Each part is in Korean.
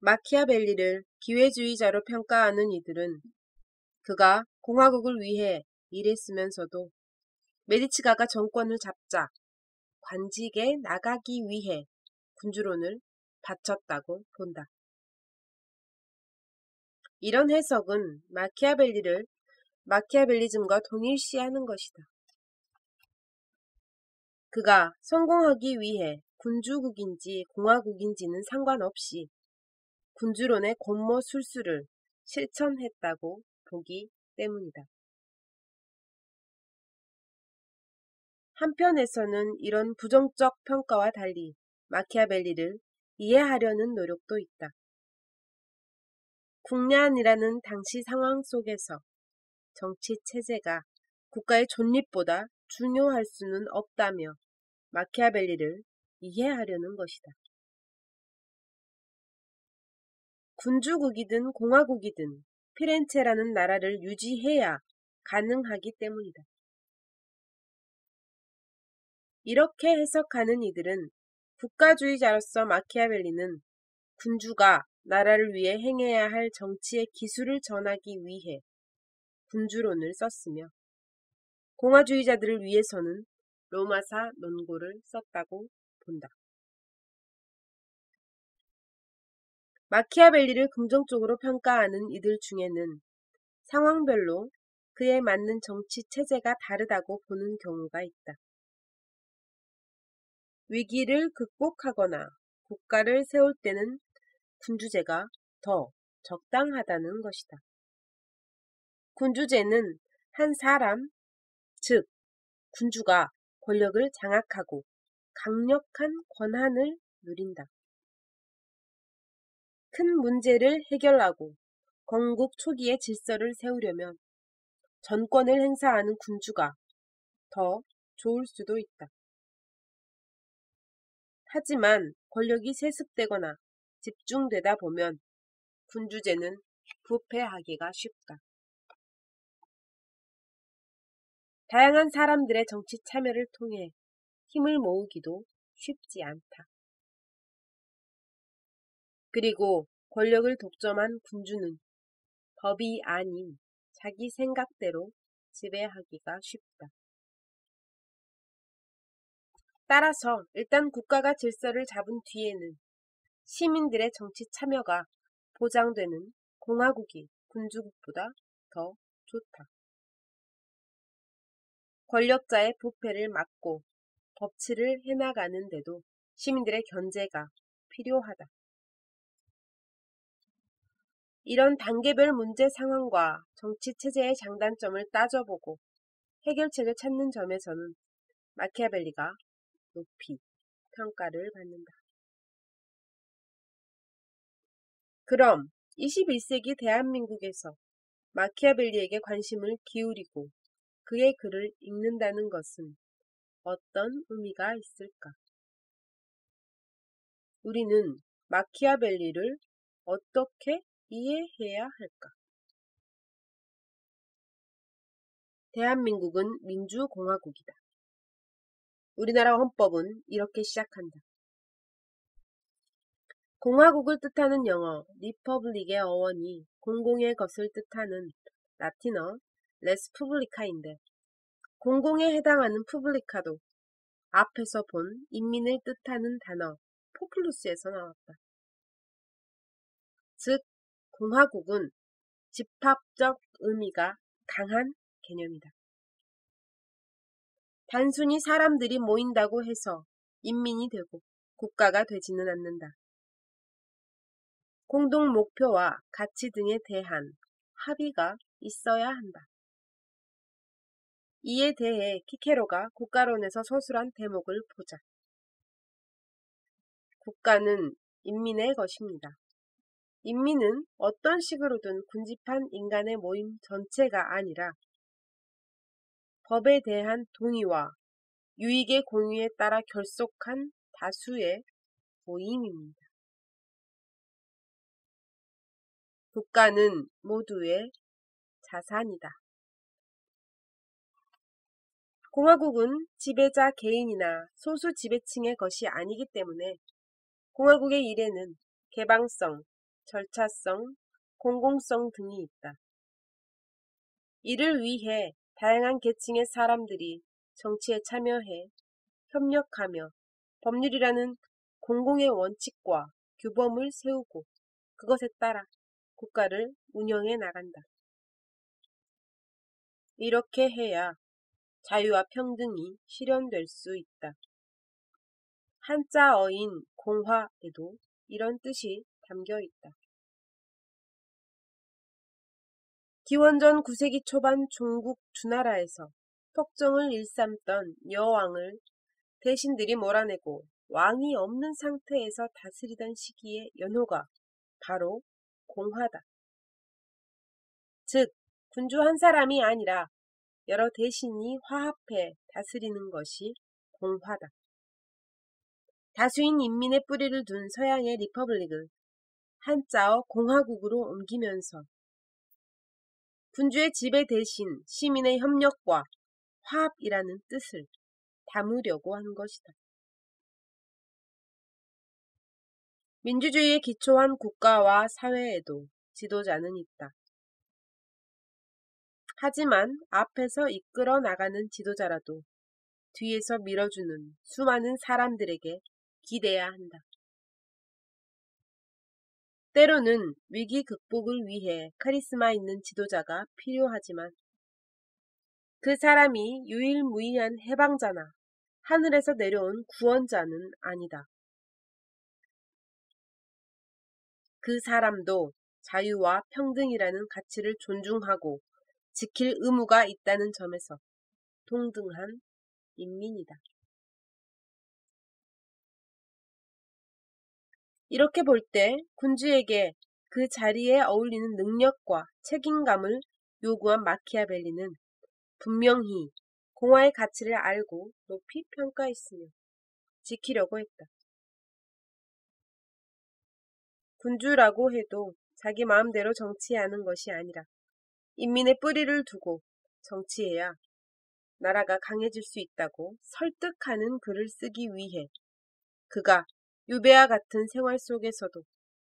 마키아벨리를 기회주의자로 평가하는 이들은 그가 공화국을 위해 일했으면서도 메디치가가 정권을 잡자 관직에 나가기 위해 군주론을 바쳤다고 본다. 이런 해석은 마키아벨리를 마키아벨리즘과 동일시하는 것이다. 그가 성공하기 위해 군주국인지 공화국인지는 상관없이 군주론의 권모술수를 실천했다고 보기 때문이다. 한편에서는 이런 부정적 평가와 달리 마키아벨리를 이해하려는 노력도 있다. 국내안이라는 당시 상황 속에서 정치 체제가 국가의 존립보다 중요할 수는 없다며 마키아벨리를 이해하려는 것이다. 군주국이든 공화국이든 피렌체라는 나라를 유지해야 가능하기 때문이다. 이렇게 해석하는 이들은 국가주의자로서 마키아벨리는 군주가 나라를 위해 행해야 할 정치의 기술을 전하기 위해 군주론을 썼으며 공화주의자들을 위해서는 로마사 논고를 썼다고 본다. 마키아벨리를 긍정적으로 평가하는 이들 중에는 상황별로 그에 맞는 정치 체제가 다르다고 보는 경우가 있다. 위기를 극복하거나 국가를 세울 때는 군주제가 더 적당하다는 것이다. 군주제는 한 사람, 즉 군주가 권력을 장악하고 강력한 권한을 누린다. 큰 문제를 해결하고 건국 초기의 질서를 세우려면 전권을 행사하는 군주가 더 좋을 수도 있다. 하지만 권력이 세습되거나 집중되다 보면 군주제는 부패하기가 쉽다. 다양한 사람들의 정치 참여를 통해 힘을 모으기도 쉽지 않다. 그리고 권력을 독점한 군주는 법이 아닌 자기 생각대로 지배하기가 쉽다. 따라서 일단 국가가 질서를 잡은 뒤에는 시민들의 정치 참여가 보장되는 공화국이 군주국보다 더 좋다. 권력자의 부패를 막고 법치를 해나가는 데도 시민들의 견제가 필요하다. 이런 단계별 문제 상황과 정치 체제의 장단점을 따져보고 해결책을 찾는 점에서는 마키아벨리가 높이 평가를 받는다. 그럼 21세기 대한민국에서 마키아벨리에게 관심을 기울이고 그의 글을 읽는다는 것은 어떤 의미가 있을까? 우리는 마키아벨리를 어떻게 이해해야 할까? 대한민국은 민주공화국이다. 우리나라 헌법은 이렇게 시작한다. 공화국을 뜻하는 영어 리퍼블릭의 어원이 공공의 것을 뜻하는 라틴어 레스푸블리카인데 공공에 해당하는 푸블리카도 앞에서 본 인민을 뜻하는 단어 포플루스에서 나왔다. 즉 공화국은 집합적 의미가 강한 개념이다. 단순히 사람들이 모인다고 해서 인민이 되고 국가가 되지는 않는다. 공동 목표와 가치 등에 대한 합의가 있어야 한다. 이에 대해 키케로가 국가론에서 서술한 대목을 보자. 국가는 인민의 것입니다. 인민은 어떤 식으로든 군집한 인간의 모임 전체가 아니라 법에 대한 동의와 유익의 공유에 따라 결속한 다수의 모임입니다. 국가는 모두의 자산이다. 공화국은 지배자 개인이나 소수 지배층의 것이 아니기 때문에 공화국의 일에는 개방성, 절차성, 공공성 등이 있다. 이를 위해 다양한 계층의 사람들이 정치에 참여해 협력하며 법률이라는 공공의 원칙과 규범을 세우고 그것에 따라 국가를 운영해 나간다. 이렇게 해야 자유와 평등이 실현될 수 있다. 한자어인 공화에도 이런 뜻이 담겨 있다. 기원전 9세기 초반 중국 주나라에서 폭정을 일삼던 여왕을 대신들이 몰아내고 왕이 없는 상태에서 다스리던 시기의 연호가 바로 공화다. 즉, 군주 한 사람이 아니라 여러 대신이 화합해 다스리는 것이 공화다. 다수인 인민의 뿌리를 둔 서양의 리퍼블릭을 한자어 공화국으로 옮기면서 군주의 지배 대신 시민의 협력과 화합이라는 뜻을 담으려고 한 것이다. 민주주의에 기초한 국가와 사회에도 지도자는 있다. 하지만 앞에서 이끌어 나가는 지도자라도 뒤에서 밀어주는 수많은 사람들에게 기대야 한다. 때로는 위기 극복을 위해 카리스마 있는 지도자가 필요하지만 그 사람이 유일무이한 해방자나 하늘에서 내려온 구원자는 아니다. 그 사람도 자유와 평등이라는 가치를 존중하고 지킬 의무가 있다는 점에서 동등한 인민이다. 이렇게 볼 때 군주에게 그 자리에 어울리는 능력과 책임감을 요구한 마키아벨리는 분명히 공화의 가치를 알고 높이 평가했으며 지키려고 했다. 군주라고 해도 자기 마음대로 정치하는 것이 아니라 인민의 뿌리를 두고 정치해야 나라가 강해질 수 있다고 설득하는 글을 쓰기 위해 그가 유배와 같은 생활 속에서도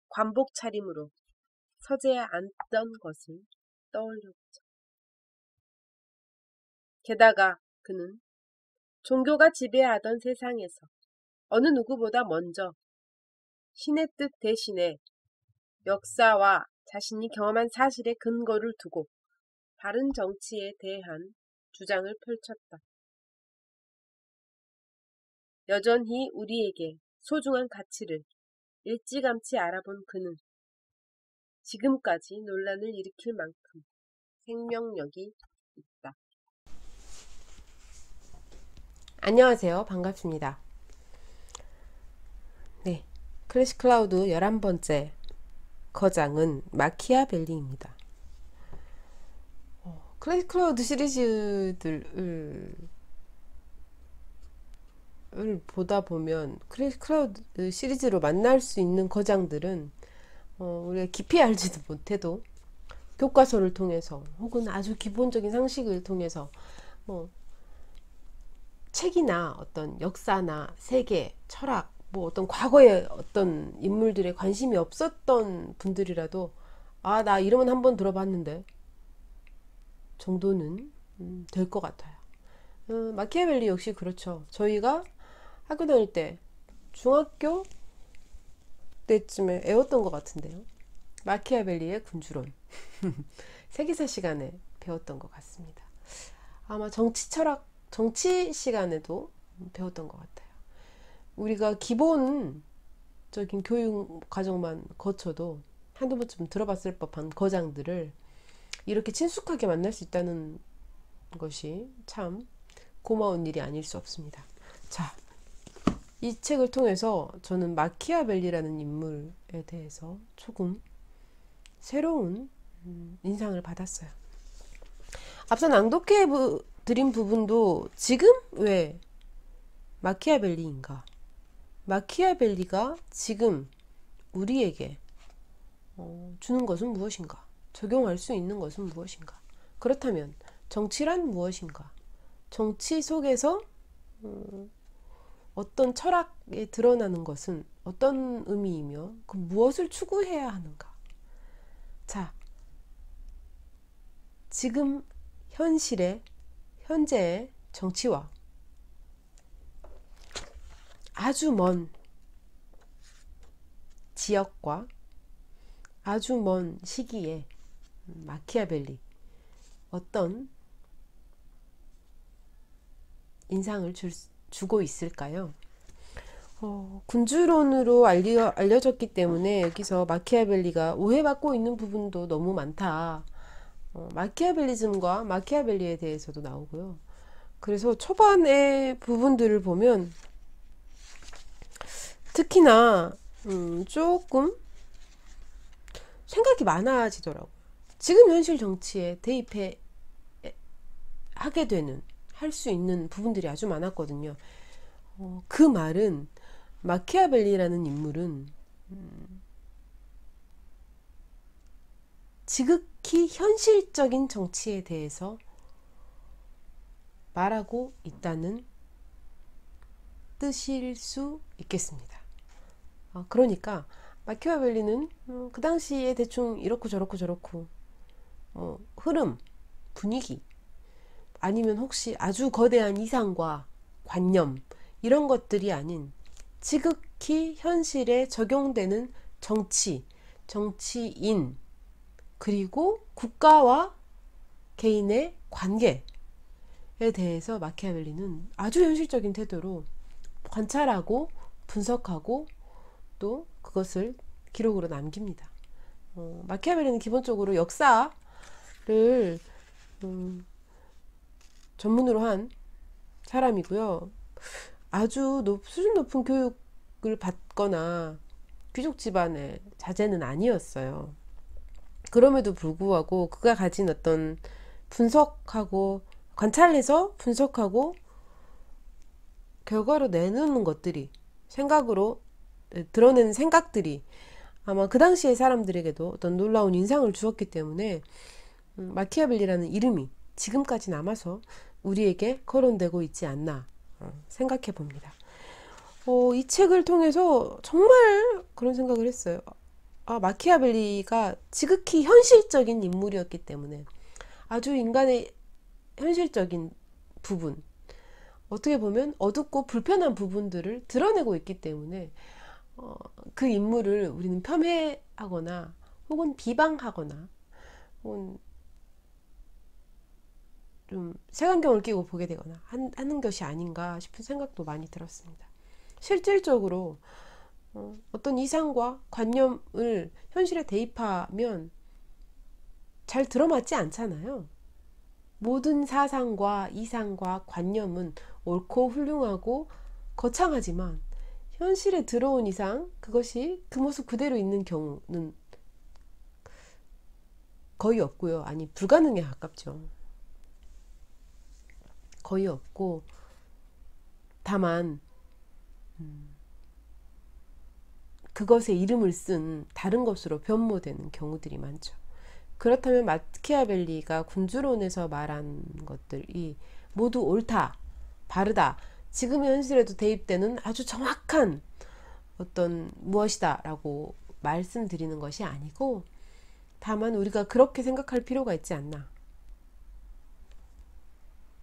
관복 차림으로 서재에 앉던 것을 떠올려보자. 게다가 그는 종교가 지배하던 세상에서 어느 누구보다 먼저 신의 뜻 대신에 역사와 자신이 경험한 사실에 근거를 두고 바른 정치에 대한 주장을 펼쳤다. 여전히 우리에게 소중한 가치를 일찌감치 알아본 그는 지금까지 논란을 일으킬 만큼 생명력이 있다. 안녕하세요. 반갑습니다. 네, 클래식 클라우드 11번째 거장은 마키아벨리입니다. 클래식 클라우드 시리즈들을 보다 보면 클래식 클라우드 시리즈로 만날 수 있는 거장들은 우리가 깊이 알지도 못해도 교과서를 통해서 혹은 아주 기본적인 상식을 통해서 책이나 어떤 역사나 세계, 철학, 어떤 과거의 어떤 인물들에 관심이 없었던 분들이라도 나 이름은 한번 들어봤는데 정도는 될 것 같아요. 마키아벨리 역시 그렇죠. 저희가 학교 다닐 때 중학교 때쯤에 애웠던 것 같은데요. 마키아벨리의 군주론 세기사 시간에 배웠던 것 같습니다. 아마 정치 철학, 정치 시간에도 배웠던 것 같아요. 우리가 기본적인 교육 과정만 거쳐도 한두 번쯤 들어봤을 법한 거장들을 이렇게 친숙하게 만날 수 있다는 것이 참 고마운 일이 아닐 수 없습니다. 자, 이 책을 통해서 저는 마키아벨리라는 인물에 대해서 조금 새로운 인상을 받았어요. 앞서 낭독해 드린 부분도 지금 왜 마키아벨리인가? 마키아벨리가 지금 우리에게 주는 것은 무엇인가? 적용할 수 있는 것은 무엇인가? 그렇다면 정치란 무엇인가? 정치 속에서 어떤 철학에 드러나는 것은 어떤 의미이며 그 무엇을 추구해야 하는가? 자, 지금 현재의 정치와 아주 먼 지역과 아주 먼 시기에 마키아벨리 어떤 인상을 주고 있을까요? 군주론으로 알려졌기 때문에 여기서 마키아벨리가 오해받고 있는 부분도 너무 많다. 마키아벨리즘과 마키아벨리에 대해서도 나오고요. 그래서 초반의 부분들을 보면 특히나 조금 생각이 많아지더라고요. 지금 현실 정치에 하게 되는, 할 수 있는 부분들이 아주 많았거든요. 그 말은 마키아벨리라는 인물은 지극히 현실적인 정치에 대해서 말하고 있다는 뜻일 수 있겠습니다. 그러니까 마키아벨리는 그 당시에 대충 이렇고 저렇고 흐름, 분위기, 아니면 혹시 아주 거대한 이상과 관념, 이런 것들이 아닌 지극히 현실에 적용되는 정치인, 그리고 국가와 개인의 관계에 대해서 마키아벨리는 아주 현실적인 태도로 관찰하고 분석하고 또 그것을 기록으로 남깁니다. 마키아벨리는 기본적으로 역사를 전문으로 한 사람이고요. 아주 수준 높은 교육을 받거나 귀족 집안의 자제는 아니었어요. 그럼에도 불구하고 그가 가진 어떤 관찰해서 분석하고 결과로 내놓는 것들이, 생각으로 드러내는 생각들이 아마 그 당시의 사람들에게도 어떤 놀라운 인상을 주었기 때문에 마키아벨리라는 이름이 지금까지 남아서 우리에게 거론되고 있지 않나 생각해 봅니다. 이 책을 통해서 정말 그런 생각을 했어요. 마키아벨리가 지극히 현실적인 인물이었기 때문에 아주 인간의 현실적인 부분, 어떻게 보면 어둡고 불편한 부분들을 드러내고 있기 때문에 그 인물을 우리는 폄훼하거나 혹은 비방하거나 혹은 좀 색안경을 끼고 보게 되거나 하는 것이 아닌가 싶은 생각도 많이 들었습니다. 실질적으로 어떤 이상과 관념을 현실에 대입하면 잘 들어맞지 않잖아요. 모든 사상과 이상과 관념은 옳고 훌륭하고 거창하지만 현실에 들어온 이상 그것이 그 모습 그대로 있는 경우는 거의 없고요. 아니, 불가능에 가깝죠. 거의 없고, 다만 그것의 이름을 쓴 다른 것으로 변모되는 경우들이 많죠. 그렇다면 마키아벨리가 군주론에서 말한 것들이 모두 옳다, 바르다, 지금 현실에도 대입되는 아주 정확한 어떤 무엇이다 라고 말씀드리는 것이 아니고, 다만 우리가 그렇게 생각할 필요가 있지 않나.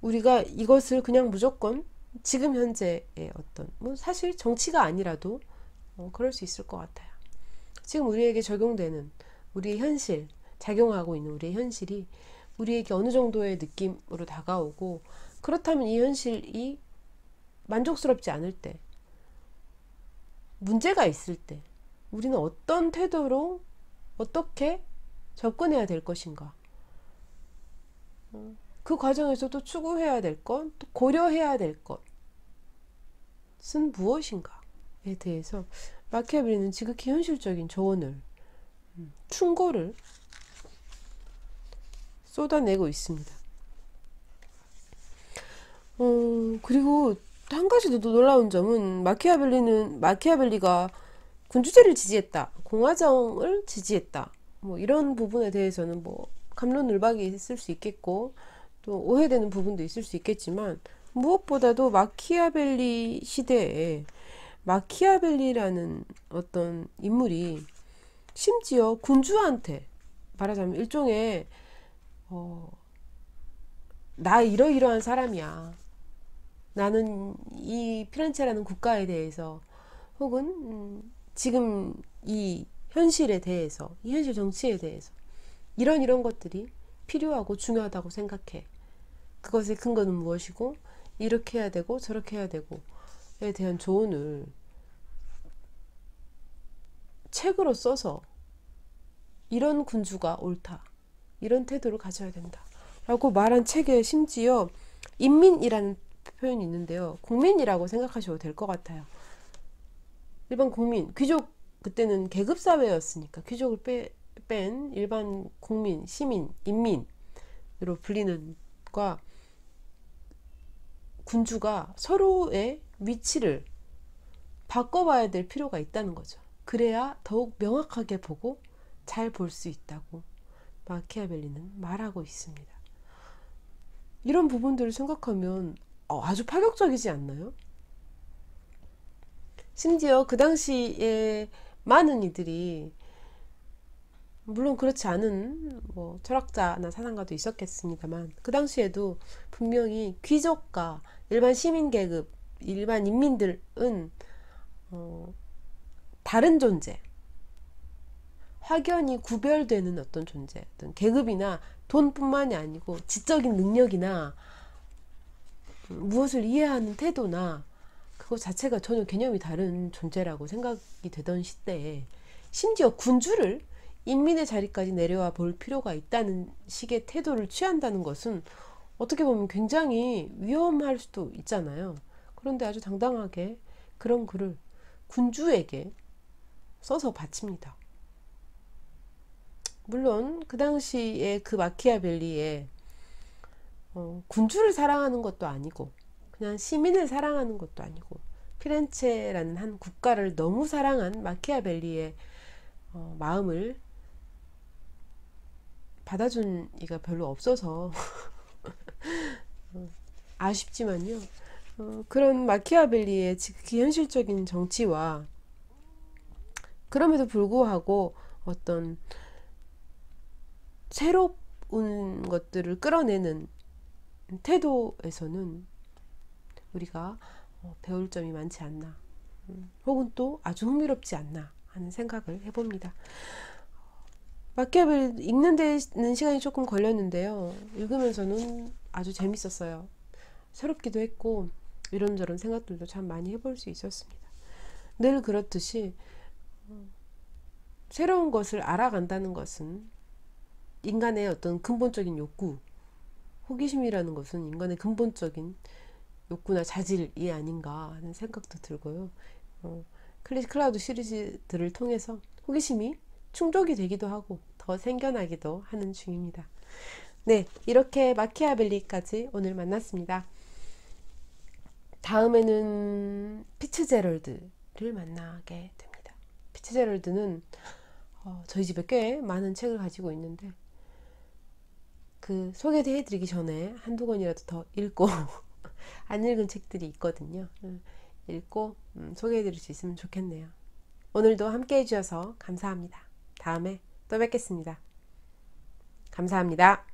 우리가 이것을 그냥 무조건 지금 현재의 어떤, 사실 정치가 아니라도 그럴 수 있을 것 같아요. 지금 우리에게 적용되는 우리의 현실, 작용하고 있는 우리의 현실이 우리에게 어느 정도의 느낌으로 다가오고, 그렇다면 이 현실이 만족스럽지 않을 때, 문제가 있을 때 우리는 어떤 태도로 어떻게 접근해야 될 것인가, 그 과정에서 또 추구해야 될 것, 또 고려해야 될 것은 무엇인가에 대해서 마키아벨리는 지극히 현실적인 조언을, 충고를 쏟아내고 있습니다. 그리고 한 가지 더 놀라운 점은 마키아벨리가 군주제를 지지했다, 공화정을 지지했다, 이런 부분에 대해서는 갑론을박이 있을 수 있겠고 또 오해되는 부분도 있을 수 있겠지만, 무엇보다도 마키아벨리 시대에 마키아벨리라는 어떤 인물이 심지어 군주한테 말하자면 일종의 나 이러이러한 사람이야. 나는 이 피렌체라는 국가에 대해서 혹은 지금 이 현실에 대해서, 이 현실 정치에 대해서 이런 것들이 필요하고 중요하다고 생각해. 그것의 근거는 무엇이고 이렇게 해야 되고 저렇게 해야 되고에 대한 조언을 책으로 써서 이런 군주가 옳다, 이런 태도를 가져야 된다 라고 말한 책에 심지어 인민이라는 표현이 있는데요, 국민이라고 생각하셔도 될 것 같아요. 일반 국민, 귀족, 그때는 계급사회였으니까 귀족을 뺀 일반 국민, 시민, 인민으로 불리는 과 군주가 서로의 위치를 바꿔봐야 될 필요가 있다는 거죠. 그래야 더욱 명확하게 보고 잘 볼 수 있다고 마키아벨리는 말하고 있습니다. 이런 부분들을 생각하면 아주 파격적이지 않나요? 심지어 그 당시에 많은 이들이, 물론 그렇지 않은 뭐 철학자나 사상가도 있었겠습니다만, 그 당시에도 분명히 귀족과 일반 시민 계급, 일반 인민들은 다른 존재, 확연히 구별되는 어떤 존재, 어떤 계급이나 돈뿐만이 아니고 지적인 능력이나 무엇을 이해하는 태도나 그거 자체가 전혀 개념이 다른 존재라고 생각이 되던 시대에 심지어 군주를 인민의 자리까지 내려와 볼 필요가 있다는 식의 태도를 취한다는 것은 어떻게 보면 굉장히 위험할 수도 있잖아요. 그런데 아주 당당하게 그런 글을 군주에게 써서 바칩니다. 물론 그 당시에 그 마키아벨리의 군주를 사랑하는 것도 아니고 그냥 시민을 사랑하는 것도 아니고 피렌체라는 한 국가를 너무 사랑한 마키아벨리의 마음을 받아준 이가 별로 없어서 아쉽지만요. 그런 마키아벨리의 지극히 현실적인 정치와 그럼에도 불구하고 어떤 새로운 것들을 끌어내는 태도에서는 우리가 배울 점이 많지 않나, 혹은 또 아주 흥미롭지 않나 하는 생각을 해봅니다. 마키아벨리 읽는 데는 시간이 조금 걸렸는데요, 읽으면서는 아주 재밌었어요. 새롭기도 했고 이런저런 생각들도 참 많이 해볼 수 있었습니다. 늘 그렇듯이 새로운 것을 알아간다는 것은 인간의 어떤 근본적인 욕구, 호기심이라는 것은 인간의 근본적인 욕구나 자질이 아닌가 하는 생각도 들고요. 클라우드 시리즈들을 통해서 호기심이 충족이 되기도 하고 더 생겨나기도 하는 중입니다. 네, 이렇게 마키아벨리까지 오늘 만났습니다. 다음에는 피츠제럴드를 만나게 됩니다. 피츠제럴드는 저희 집에 꽤 많은 책을 가지고 있는데 그 소개해드리기 전에 한두 권이라도 더 읽고 안 읽은 책들이 있거든요. 읽고 소개해드릴 수 있으면 좋겠네요. 오늘도 함께 해주셔서 감사합니다. 다음에 또 뵙겠습니다. 감사합니다.